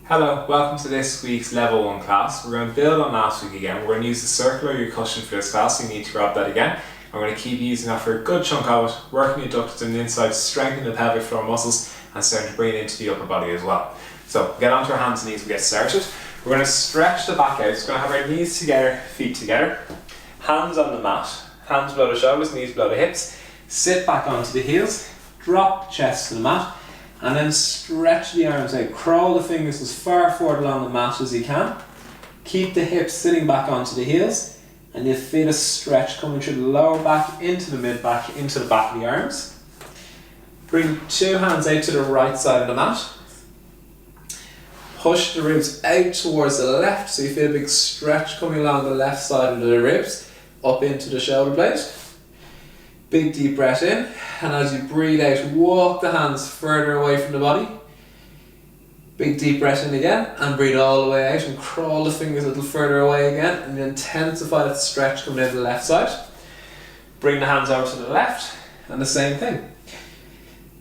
Hello, welcome to this week's Level 1 class. We're going to build on last week again. We're going to use the circle or your cushion for this class, so you need to grab that again. I'm going to keep using that for a good chunk of it, working the adductors and the inside, strengthening the pelvic floor muscles and starting to bring it into the upper body as well. So get onto our hands and knees and get started. We're going to stretch the back out. So we're going to have our knees together, feet together, hands on the mat, hands below the shoulders, knees below the hips. Sit back onto the heels, drop the chest to the mat, and then stretch the arms out. Crawl the fingers as far forward along the mat as you can. Keep the hips sitting back onto the heels, and you feel a stretch coming through the lower back, into the mid back, into the back of the arms. Bring two hands out to the right side of the mat. Push the ribs out towards the left, so you feel a big stretch coming along the left side of the ribs, up into the shoulder blade. Big deep breath in, and as you breathe out, walk the hands further away from the body. Big deep breath in again, and breathe all the way out, and crawl the fingers a little further away again, and intensify that stretch coming out the left side. Bring the hands over to the left, and the same thing.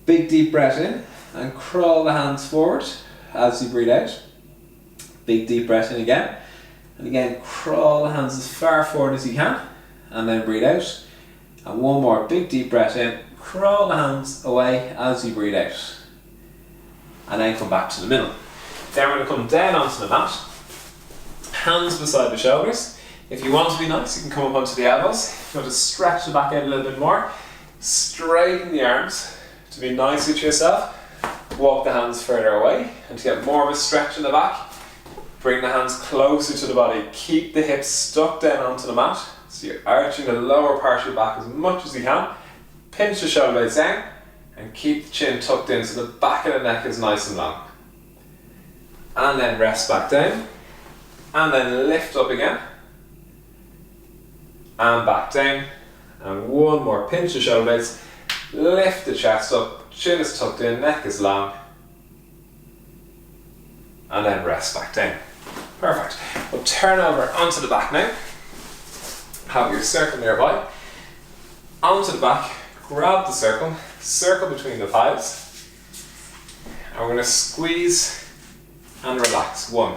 Big deep breath in, and crawl the hands forward as you breathe out. Big deep breath in again, and again crawl the hands as far forward as you can, and then breathe out. And one more big deep breath in, crawl the hands away as you breathe out. And then come back to the middle. Then we're going to come down onto the mat, hands beside the shoulders. If you want to be nice, you can come up onto the elbows. If you want to stretch the back out a little bit more, straighten the arms to be nice with yourself. Walk the hands further away, and to get more of a stretch in the back, bring the hands closer to the body. Keep the hips stuck down onto the mat. So you're arching the lower part of your back as much as you can. Pinch the shoulder blades down and keep the chin tucked in so the back of the neck is nice and long. And then rest back down. And then lift up again. And back down. And one more. Pinch the shoulder blades. Lift the chest up. Chin is tucked in, neck is long. And then rest back down. Perfect. We'll turn over onto the back now. Have your circle nearby. Onto the back, grab the circle, circle between the thighs. And we're going to squeeze and relax. 1,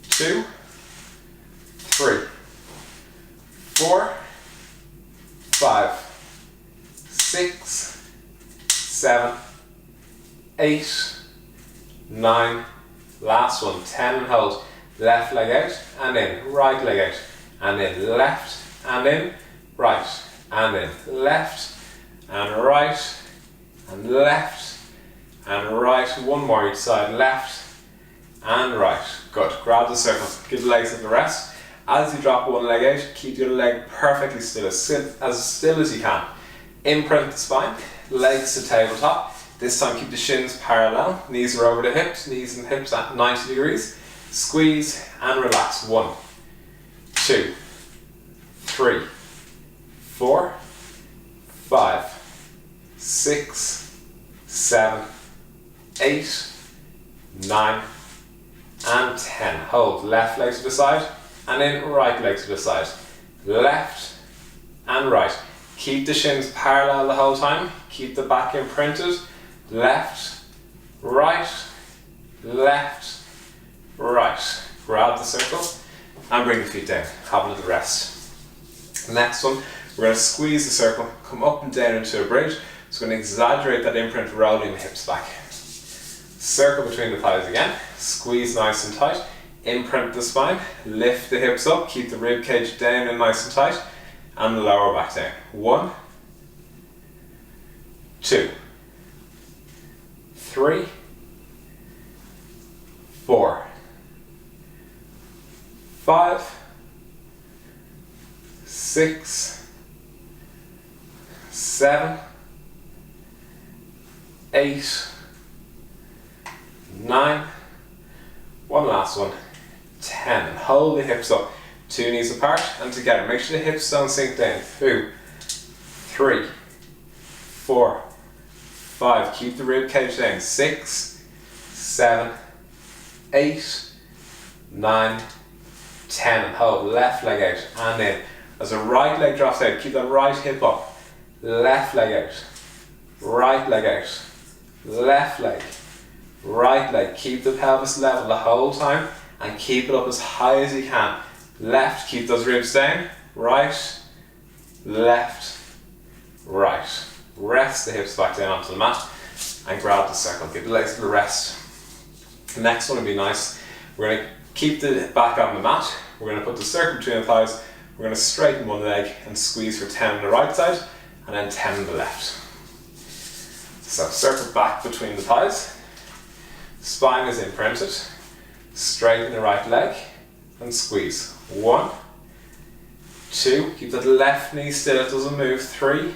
2, 3, 4, 5, 6, 7, 8, 9. Last one, 10 and hold. Left leg out and in, right leg out. And in, left, and in, right, and in, left, and right, and left, and right. One more each side, left, and right. Good. Grab the circle, give the legs a rest. As you drop one leg out, keep your leg perfectly still, as still as you can. Imprint the spine, legs to tabletop. This time keep the shins parallel, knees are over the hips, knees and hips at 90 degrees. Squeeze and relax. 1, 2, 3, 4, 5, 6, 7, 8, 9, and 10. Hold. Left leg to the side, and then right leg to the side. Left and right. Keep the shins parallel the whole time. Keep the back imprinted. Left, right, left, right. Grab the circle and bring the feet down. Have a little rest. Next one, we're going to squeeze the circle, come up and down into a bridge. So we're going to exaggerate that imprint, rolling the hips back. Circle between the thighs again, squeeze nice and tight, imprint the spine, lift the hips up, keep the rib cage down and nice and tight, and the lower back down. 1, 2, 3, 4, 5, 6, 7, 8, 9, one last one, 10. And hold the hips up, 2 knees apart and together. Make sure the hips don't sink down. 2, 3, 4, 5. Keep the rib cage down. 6, 7, 8, 9, 10. And hold. Left leg out and in. As the right leg drops out, keep that right hip up. Left leg out. Right leg out. Left leg. Right leg, keep the pelvis level the whole time and keep it up as high as you can. Left, keep those ribs down. Right, left, right. Rest the hips back down onto the mat and grab the circle. Give the legs a little rest. The next one will be nice. We're going to keep the back on the mat. We're going to put the circle between the thighs. We're going to straighten one leg and squeeze for 10 on the right side and then 10 on the left. So circle back between the thighs. Spine is imprinted. Straighten the right leg and squeeze. 1, 2, keep that left knee still, it doesn't move. 3,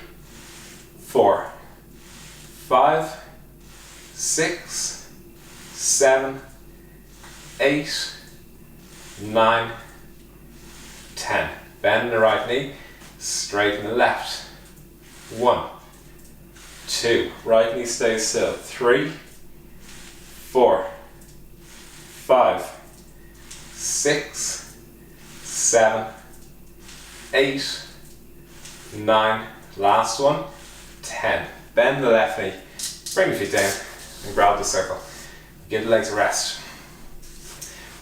4, 5, 6, 7, 8, 9, 10. Bend the right knee, straighten the left. 1, 2, right knee stays still. 3, 4, 5, 6, 7, 8, 9, last one, 10. Bend the left knee, bring the feet down and grab the circle. Give the legs a rest.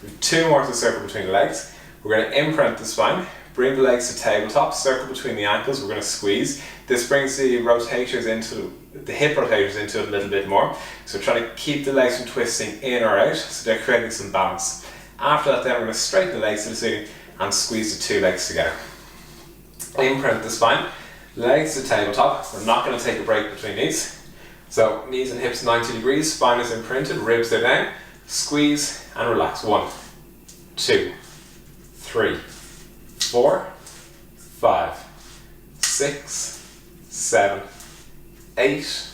We have 2 more to the circle between the legs. We're going to imprint the spine, bring the legs to tabletop, circle between the ankles, we're going to squeeze. This brings the rotators into, the hip rotators into it a little bit more. So try to keep the legs from twisting in or out, so they're creating some balance. After that then we're going to straighten the legs to the ceiling and squeeze the 2 legs together. Imprint the spine, legs to tabletop. We're not going to take a break between these. So knees and hips 90 degrees, spine is imprinted, ribs are down. Squeeze and relax. 1, 2, 3, 4, 5, 6, 7, 8,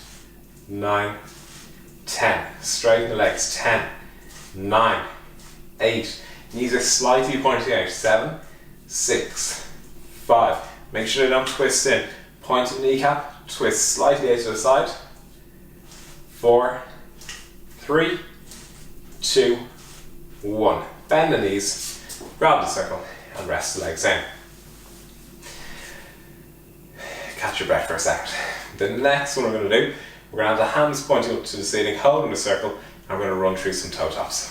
9, 10. Straighten the legs. 10, 9, 8. Knees are slightly pointing out. 7, 6, 5. Make sure they don't twist in. Point the kneecap, twist slightly out to the side. 4, 3, 2, 1. Bend the knees, grab the circle and rest the legs down. Catch your breath for a second. The next one we're going to do, we're going to have the hands pointing up to the ceiling, holding the circle, and we're going to run through some toe taps.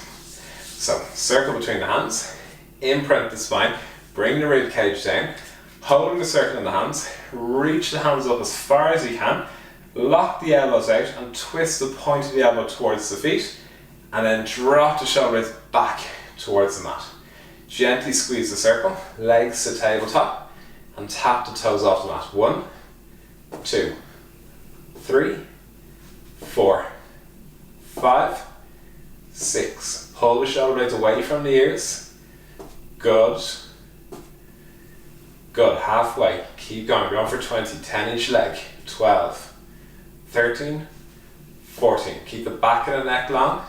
So, circle between the hands, imprint the spine, bring the rib cage down, holding the circle in the hands, reach the hands up as far as you can, lock the elbows out and twist the point of the elbow towards the feet, and then drop the shoulder blades back towards the mat. Gently squeeze the circle, legs to tabletop, and tap the toes off the mat. 1, 2, 3, 4, 5, 6. Pull the shoulder blades away from the ears. Good. Good. Halfway. Keep going. We're going for 20. 10 each leg. 12, 13, 14. Keep the back of the neck long.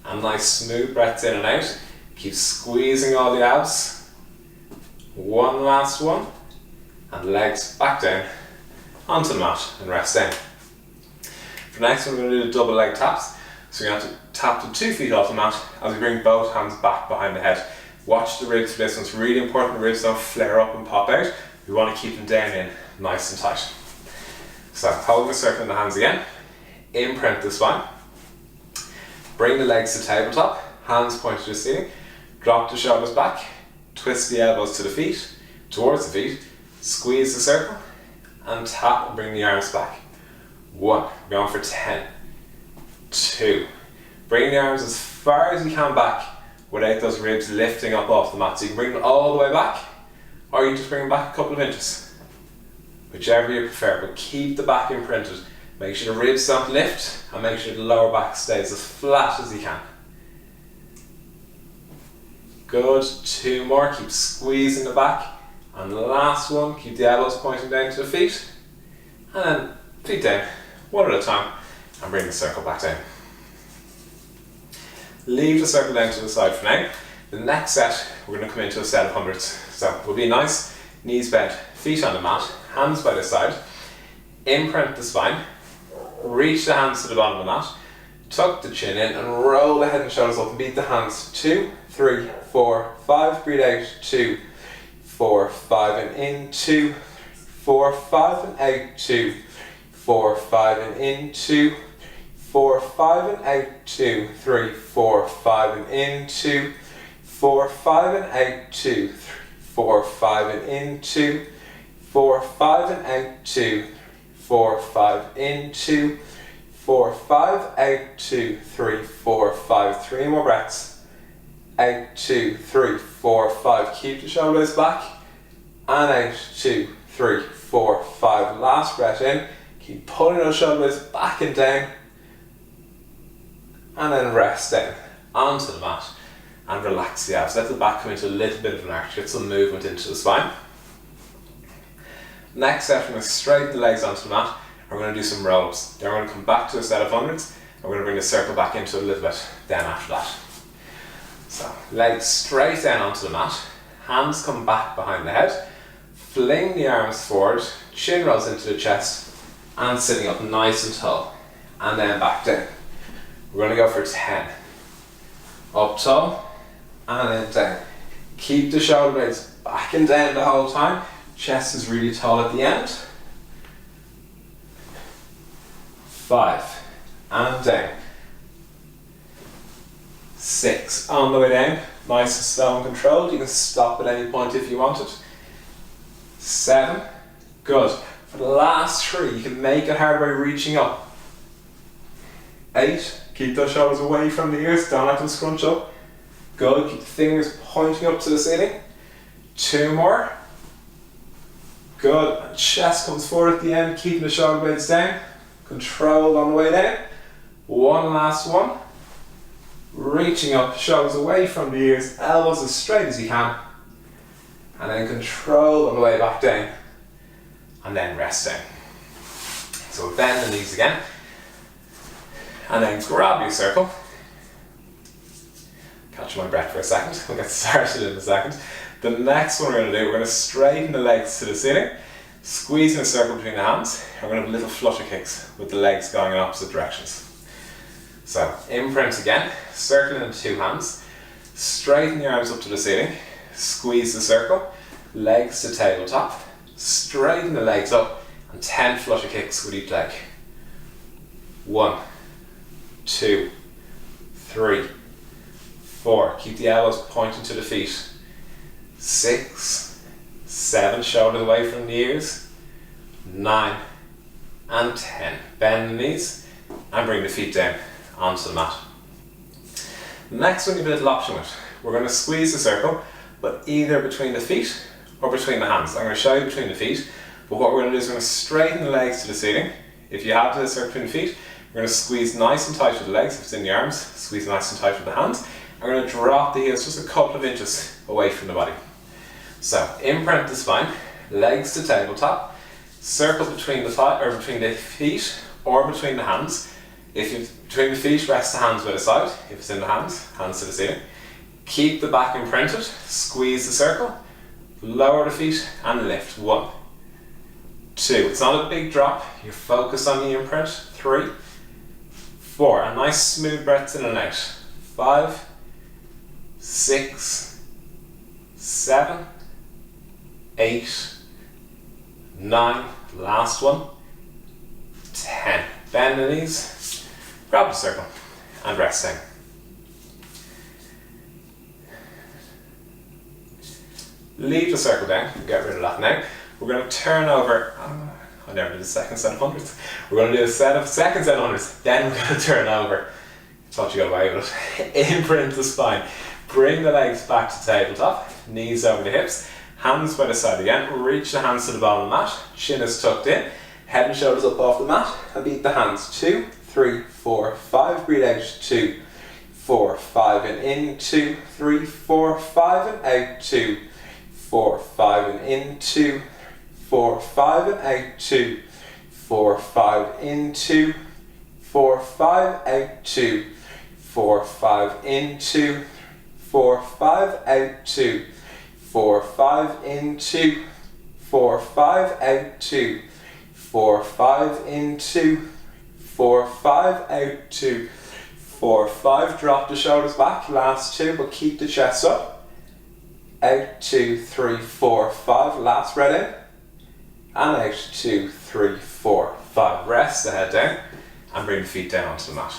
And nice smooth breaths in and out. Keep squeezing all the abs. One last one. And legs back down onto the mat and rest down. For the next one, we're going to do the double leg taps. So you're going to have to tap the 2 feet off the mat as we bring both hands back behind the head. Watch the ribs for this one. It's really important the ribs don't flare up and pop out. We want to keep them down in nice and tight. So hold the circle in the hands again. Imprint the spine. Bring the legs to tabletop. Hands pointed to the ceiling. Drop the shoulders back. Twist the elbows to the feet, towards the feet. Squeeze the circle and tap and bring the arms back. 1. We're going for 10. 2. Bring the arms as far as you can back without those ribs lifting up off the mat. So you can bring them all the way back, or you can just bring them back a couple of inches. Whichever you prefer, but keep the back imprinted. Make sure the ribs don't lift and make sure the lower back stays as flat as you can. Good. 2 more. Keep squeezing the back. And the last one, keep the elbows pointing down to the feet. And then feet down, one at a time, and bring the circle back down. Leave the circle down to the side for now. The next set, we're going to come into a set of hundreds. So we'll be nice, knees bent, feet on the mat, hands by the side. Imprint the spine. Reach the hands to the bottom of the mat. Tuck the chin in and roll the head and shoulders up and beat the hands. 2, 3, 4, 5. Breathe out. 2, 4, 5 and in. 2, 4, 5 and out. 2, 4, 5 and in. 2, 4, 5 and out, 2, 3, 4, 5 and in, 2, 4, 5 and out, 2, 3, 4, 5 and in, 2, 4, 5 and out, 2, 4, 5 in, 2, 4, 5 out, 2, 3, 4, 5, 3 more breaths, out, 2, 3, 4, 5, keep the shoulders back, and out, 2, 3, 4, 5, last breath in, keep pulling those shoulders back and down, and then rest down onto the mat and relax the abs. Let the back come into a little bit of an arch, get some movement into the spine. Next set, we're going to straighten the legs onto the mat and we're going to do some roll-ups. Then we're going to come back to a set of hundreds and we're going to bring the circle back into a little bit then after that. So legs straight down onto the mat, hands come back behind the head, fling the arms forward, chin rolls into the chest and sitting up nice and tall, and then back down. We're going to go for 10. Up tall, and then down. Keep the shoulder blades back and down the whole time. Chest is really tall at the end. 5, and down. 6, on the way down. Nice and slow and controlled. You can stop at any point if you want it. 7, good. For the last 3, you can make it hard by reaching up. 8, keep those shoulders away from the ears, don't let them scrunch up. Good, keep the fingers pointing up to the ceiling. 2 more. Good, and chest comes forward at the end, keeping the shoulder blades down. Controlled on the way down. 1 last one. Reaching up, shoulders away from the ears, elbows as straight as you can. And then control on the way back down. And then rest down. So bend the knees again. And then grab your circle. Catch my breath for a second. We'll get started in a second. The next one we're going to do, we're going to straighten the legs to the ceiling, squeezing a circle between the hands, and we're going to have little flutter kicks with the legs going in opposite directions. So, imprint again, circle in 2 hands, straighten your arms up to the ceiling, squeeze the circle, legs to tabletop, straighten the legs up, and 10 flutter kicks with each leg. 1, 2, 3, 4, keep the elbows pointing to the feet. 6, 7, shoulders away from the ears. 9, and 10. Bend the knees and bring the feet down onto the mat. Next one, you have a little option with. We're going to squeeze the circle, but either between the feet or between the hands. I'm going to show you between the feet, but what we're going to do is we're going to straighten the legs to the ceiling. If you have the circle between the feet, we're going to squeeze nice and tight with the legs. If it's in the arms, squeeze nice and tight with the hands. I'm going to drop the heels just a couple of inches away from the body. So, imprint the spine, legs to tabletop, circle between the feet or between the hands. If it's between the feet, rest the hands by the side. If it's in the hands, hands to the ceiling. Keep the back imprinted, squeeze the circle, lower the feet and lift. 1, 2, it's not a big drop, you focus on the imprint. 3, 4, a nice smooth breath in and out. 5, 6, 7, 8, 9, last one, 10. Bend the knees, grab the circle and rest down. Leave the circle down, get rid of that now. We're going to turn over, I never did a second set of hundreds. We're going to do a second set of hundreds, then we're going to turn over. Thought you got away with it. Imprint the spine. Bring the legs back to tabletop, knees over the hips, hands by the side again. Reach the hands to the bottom of the mat, chin is tucked in, head and shoulders up off the mat, and beat the hands. 2, 3, 4, 5, breathe out. 2, 4, 5, and in. 2, 3, 4, 5, and out. 2, 4, 5, and in. 2, 4, 5, and out. 2, 4, 5, in. 2, 4, 5, out. 2, 4, 5, in. 2, 4, 5, out. 2, 4, 5, in. 2, 4, 5, out. 2, 4, 5, in. 2, 4, 5, out. 2, 4, 5, drop the shoulders back, last 2, but keep the chest up. Out. 2, 3, 4, 5, last breath in, and out. 2, 3, 4, 5, rest the head down, and bring the feet down onto the mat.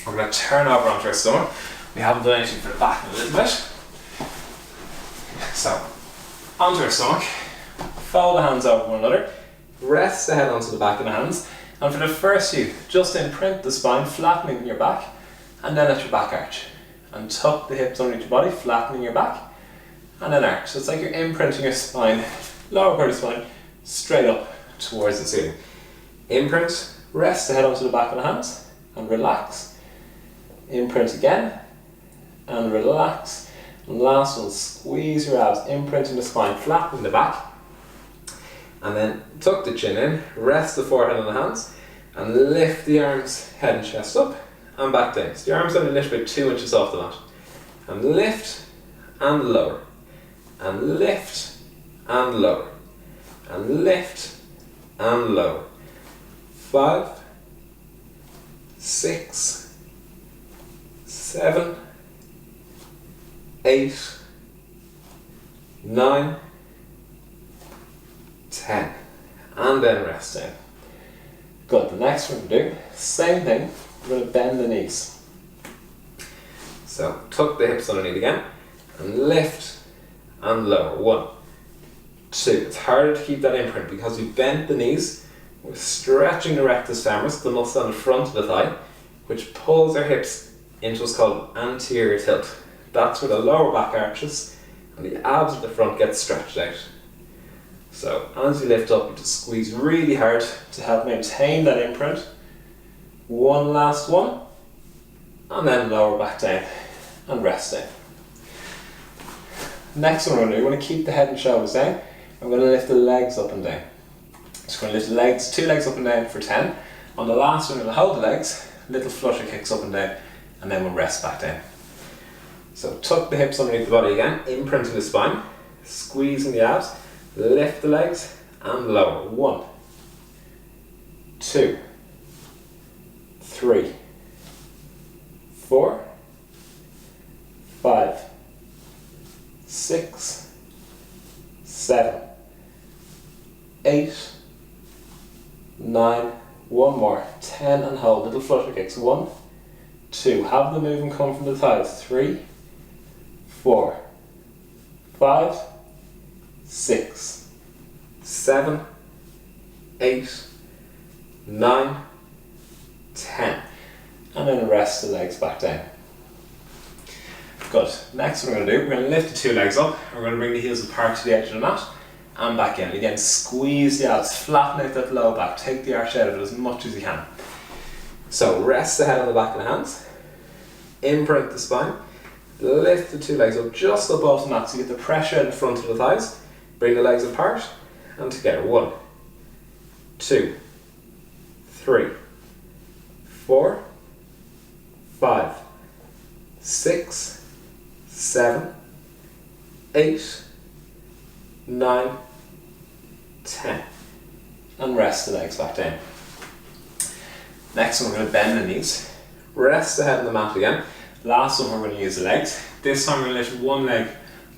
We're going to turn over onto our stomach. We haven't done anything for the back in a little bit. So, onto our stomach, fold the hands over one another, rest the head onto the back of the hands, and for the first few, just imprint the spine, flattening your back, and then let your back arch. And tuck the hips underneath your body, flattening your back, and then arch. So it's like you're imprinting your spine, lower part of the spine, straight up towards the ceiling. Imprint, rest the head onto the back of the hands, and relax. Imprint again, and relax. And last one, squeeze your abs, imprinting the spine, flattening the back. And then tuck the chin in, rest the forehead on the hands, and lift the arms, head and chest up, and back down. So the arms only lift about 2 inches off the mat. And lift, and lower. And lift, and lower. And lift, and lower. 5, 6, 7, 8, 9, 10. And then rest down. Good. The next one we're going to do, same thing, we're going to bend the knees. So tuck the hips underneath again, and lift and lower. 1, 2. It's harder to keep that imprint because we bent the knees. We're stretching the rectus femoris, the muscle on the front of the thigh, which pulls our hips into what's called anterior tilt. That's where the lower back arches and the abs at the front get stretched out. So as you lift up, you just squeeze really hard to help maintain that imprint. One last one, and then lower back down and rest down. Next one we're going to do, we're going to keep the head and shoulders down. I'm going to lift the legs up and down. Just going to lift the legs, 2 legs up and down for 10. On the last one, we're going to hold the legs, little flutter kicks up and down, and then we'll rest back down. So tuck the hips underneath the body again, imprinting the spine, squeezing the abs, lift the legs and lower. 1, 2, 3, 4, 5, 6, 7, 8, 9, one more, 10 and hold, little flutter kicks. 1, 2, have the movement come from the thighs. 3, 4, 5, 6, 7, 8, 9, 10. And then rest the legs back down. Good. Next what we're going to do, we're going to lift the 2 legs up, and we're going to bring the heels apart to the edge of the mat and back in. Again, squeeze the abs, flatten out that low back, take the arch out of it as much as you can. So rest the head on the back of the hands, imprint the spine, lift the 2 legs up just above the mat so you get the pressure in front of the thighs, bring the legs apart and together. 1, 2, 3, 4, 5, 6, 7, 8, 9, 10. And rest the legs back down. Next one, we're going to bend the knees. Rest the head on the mat again. Last one, we're going to use the legs. This time we're going to lift one leg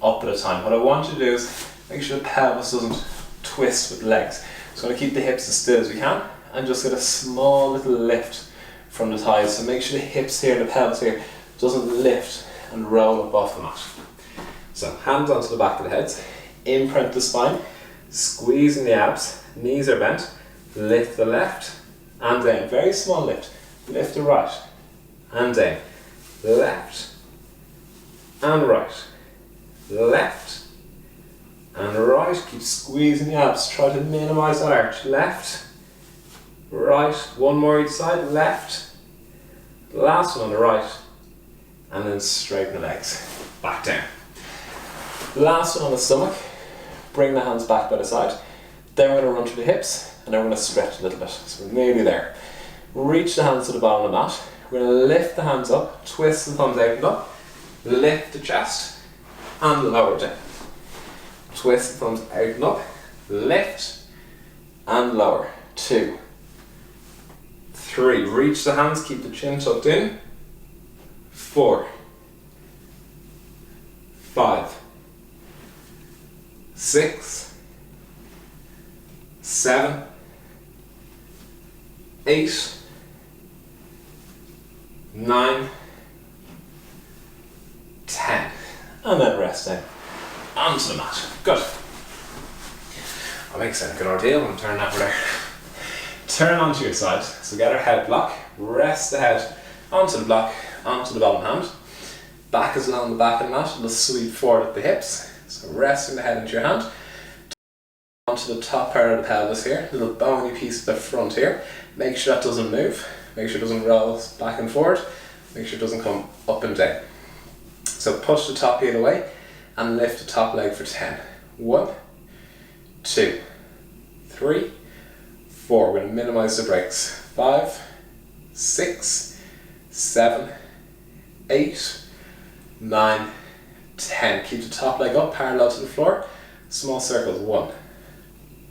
up at a time. What I want you to do is make sure the pelvis doesn't twist with the legs. So I'm going to keep the hips as still as we can and just get a small little lift from the thighs. So make sure the hips here, the pelvis here, doesn't lift and roll up off the mat. So hands onto the back of the heads, imprint the spine, squeezing the abs, knees are bent, lift the left and down, very small lift, lift the right and down, left and right, left and right, keep squeezing the abs, try to minimise that arch, left, right, one more each side, left, last one on the right, and then straighten the legs, back down. Last one on the stomach, bring the hands back by the side, then we're going to run through the hips, and then we're going to stretch a little bit, so we're nearly there. Reach the hands to the bottom of the mat, we're going to lift the hands up, twist the thumbs out and up, lift the chest, and lower down. Twist the thumbs out and up, lift, and lower. 2, 3, reach the hands, keep the chin tucked in. 4, 5, 6, 7, 8, 9, 10. And then rest down onto the mat. Good. That makes it a good ordeal when I'm turning that over there. Turn onto your side. So get our head block. Rest the head onto the block, onto the bottom hand. Back is along the back of the mat. It'll sweep forward at the hips. So resting the head into your hand. Onto the top part of the pelvis here. Little bony piece at the front here. Make sure that doesn't move. Make sure it doesn't roll back and forward. Make sure it doesn't come up and down. So push the top heel away and lift the top leg for 10. 1, 2, 3, 4. We're going to minimize the breaks. 5, 6, 7, 8, 9, 10. Keep the top leg up, parallel to the floor. Small circles. 1,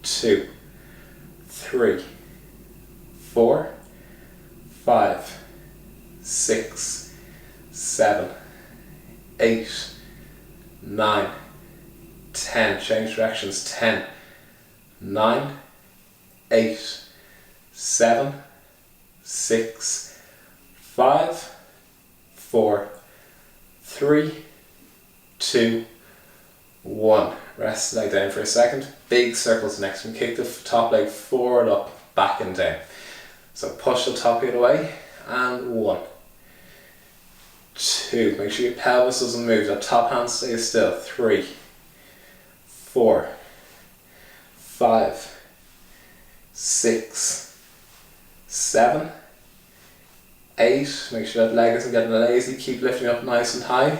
2, 3, 4, 5, 6, 7, 8, 9, 10. Change directions. 10, 9, 8, 7, 6, 5, 4, 3, 2, 1. Rest the leg down for a second. Big circles next one. Kick the top leg forward, up, back and down. So push the top heel away and 1, 2. Make sure your pelvis doesn't move. That top hand stays still. 3, 4, 5, 6, 7, 8. Make sure that leg isn't getting lazy. Keep lifting up nice and high.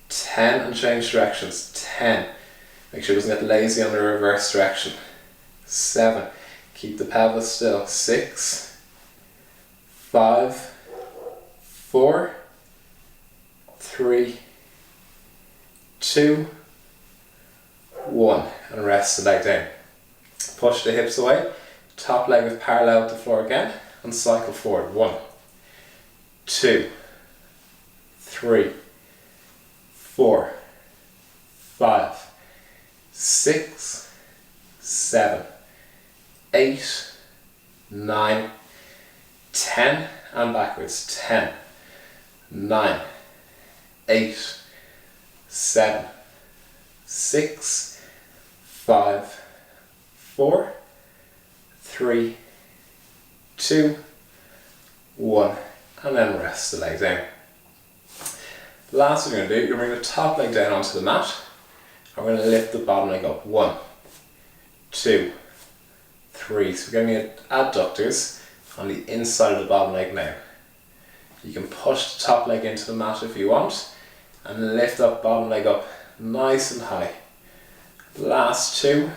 10 and change directions. 10. Make sure it doesn't get lazy on the reverse direction. 7. Keep the pelvis still. 6, 5, 4, 3, 2, 1. And rest the leg down. Push the hips away. Top leg is parallel to the floor again. And cycle forward. 1, 2, 3, 4, 5, 6, 7, 8, 9, 10, and backwards. 10, 9, 8, 7, 6, 5, 4, 3, 2, 1, and then rest the leg down. Last thing we're going to do, you're going to bring the top leg down onto the mat, and we're going to lift the bottom leg up. 1, 2, 3. So we're getting adductors on the inside of the bottom leg now. You can push the top leg into the mat if you want, and lift that bottom leg up nice and high. Last 2,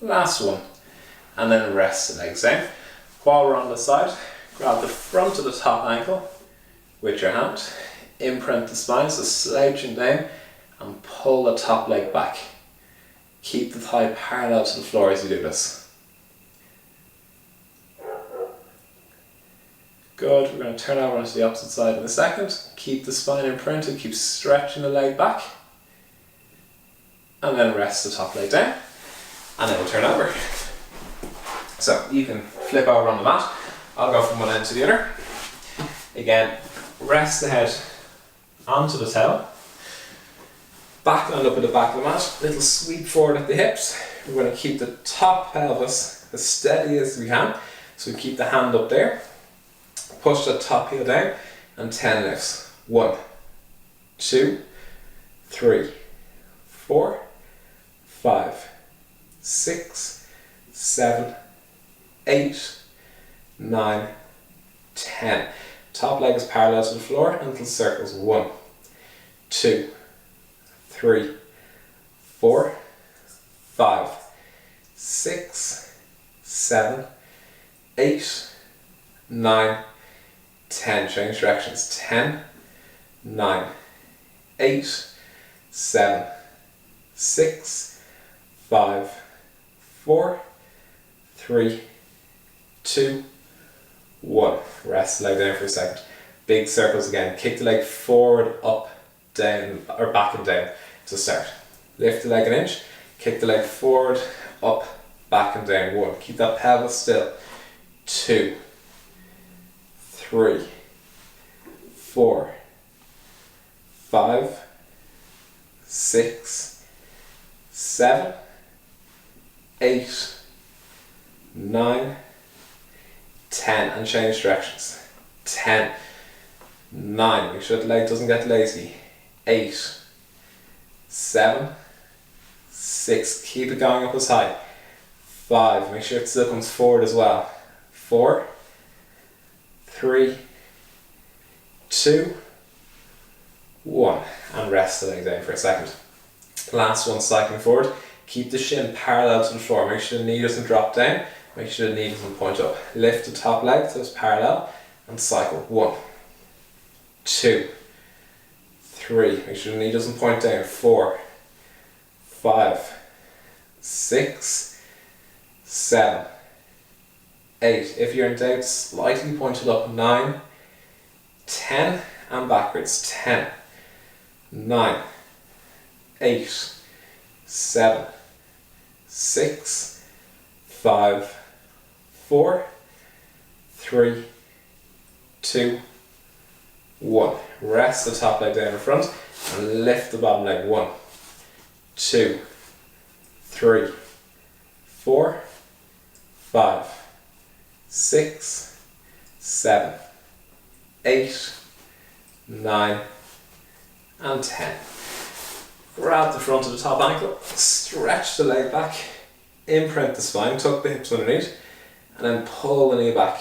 last 1, and then rest the legs down. While we're on the side, grab the front of the top ankle with your hand, imprint the spine, so slouching down, and pull the top leg back. Keep the thigh parallel to the floor as you do this. Good, we're going to turn over onto the opposite side in a second. Keep the spine imprinted, keep stretching the leg back, and then rest the top leg down, and then we'll turn over. So you can flip over on the mat. I'll go from one end to the other. Again, rest the head onto the towel. Back land up at the back of the mat. Little sweep forward at the hips. We're going to keep the top pelvis as steady as we can. So we keep the hand up there. Push the top heel down and 10 lifts. 1, 2, 3, 4, 5, 6, 7, 8, 9, 10. Top leg is parallel to the floor and little circles. 1, 2, 3, 4, 5, 6, 7, 8, 9, 10. Change directions. 10, 9, 8, 7, 6, 5, 4, 3, 2, 1. Rest the leg down for a second. Big circles again. Kick the leg forward, up, down, or back and down to start. Lift the leg an inch. Kick the leg forward, up, back and down. 1. Keep that pelvis still. 2, 3, 4, 5, 6, 7, 8, 9, 10, and change directions. 10, 9, make sure the leg doesn't get lazy. 8, 7, 6, keep it going up as high. 5, make sure it still comes forward as well. 4, 3, 2, 1, and rest the leg down for a second. Last one, cycling forward. Keep the shin parallel to the floor. Make sure the knee doesn't drop down. Make sure the knee doesn't point up. Lift the top leg so it's parallel and cycle. 1, 2, 3. Make sure the knee doesn't point down. 4, 5, 6, 7, 8. If you're in doubt, slightly point it up. 9, 10, and backwards. 10, 9, 8, 7, 6, 5, 4, 3, 2, 1. Rest the top leg down in front and lift the bottom leg. 1, 2, 3, 4, 5, 6, 7, 8, 9, and 10. Grab the front of the top ankle, stretch the leg back, imprint the spine, tuck the hips underneath, and then pull the knee back.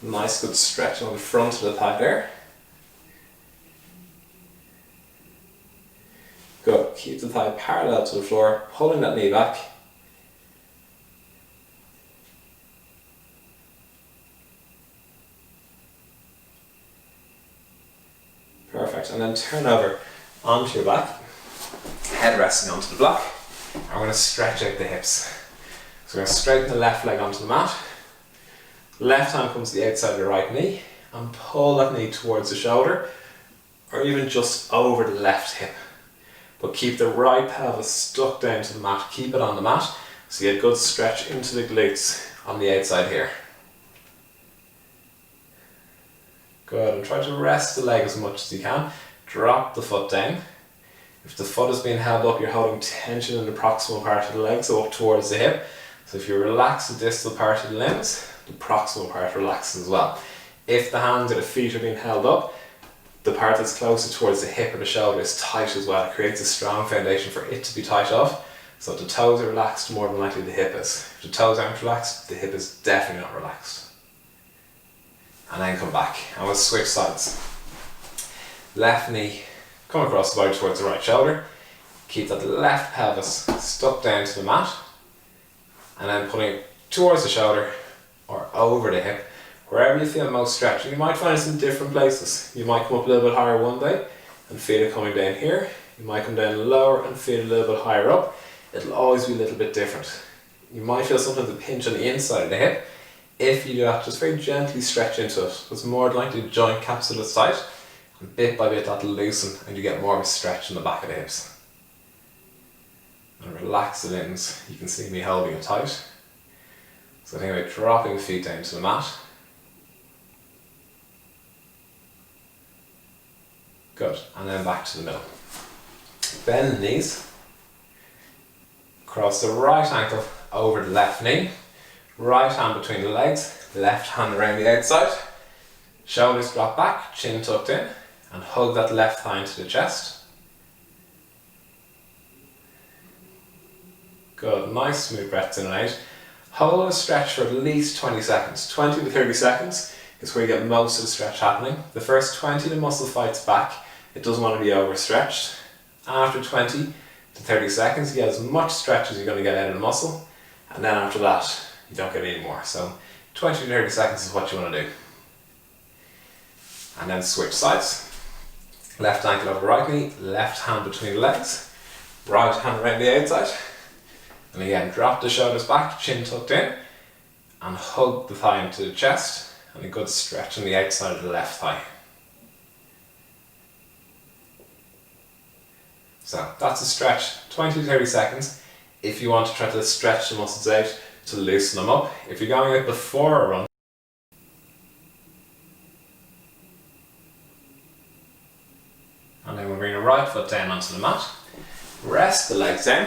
Nice good stretch on the front of the thigh there. Good, keep the thigh parallel to the floor, pulling that knee back. Perfect, and then turn over onto your back, head resting onto the block, and we're going to stretch out the hips. So we're going to straighten the left leg onto the mat, left hand comes to the outside of the right knee, and pull that knee towards the shoulder, or even just over the left hip. But keep the right pelvis stuck down to the mat, keep it on the mat, so you get good stretch into the glutes on the outside here. Good, and try to rest the leg as much as you can. Drop the foot down. If the foot is being held up, you're holding tension in the proximal part of the leg, so up towards the hip. So if you relax the distal part of the limbs, the proximal part relaxes as well. If the hands or the feet are being held up, the part that's closer towards the hip or the shoulder is tight as well. It creates a strong foundation for it to be tight off. So if the toes are relaxed, more than likely the hip is. If the toes aren't relaxed, the hip is definitely not relaxed. And then come back, and we'll switch sides. Left knee, come across the body towards the right shoulder. Keep that left pelvis stuck down to the mat, and then putting it towards the shoulder or over the hip, wherever you feel most stretch. You might find this in different places. You might come up a little bit higher one day and feel it coming down here. You might come down lower and feel it a little bit higher up. It'll always be a little bit different. You might feel sometimes a pinch on the inside of the hip. If you do that, just very gently stretch into it. It's more likely the joint capsule is tight, and bit by bit that'll loosen and you get more of a stretch in the back of the hips. And relax the limbs. You can see me holding it tight. So think about dropping the feet down to the mat. Good, and then back to the middle. Bend the knees. Cross the right ankle over the left knee. Right hand between the legs, left hand around the outside. Shoulders drop back, chin tucked in, and hug that left thigh into the chest. Good, nice smooth breaths in and out. Hold a stretch for at least 20 seconds. 20 to 30 seconds is where you get most of the stretch happening. The first 20 the muscle fights back. It doesn't want to be overstretched. After 20 to 30 seconds you get as much stretch as you're going to get out of the muscle, and then after that you don't get any more. So 20 to 30 seconds is what you want to do. And then switch sides. Left ankle over right knee, left hand between the legs, right hand around the outside. And again, drop the shoulders back, chin tucked in, and hug the thigh into the chest, and a good stretch on the outside of the left thigh. So that's a stretch, 20 to 30 seconds. If you want to try to stretch the muscles out to loosen them up. If you're going out before a run, bring your right foot down onto the mat. Rest the legs down.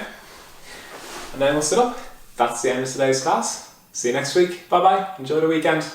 And then we'll sit up. That's the end of today's class. See you next week. Bye bye. Enjoy the weekend.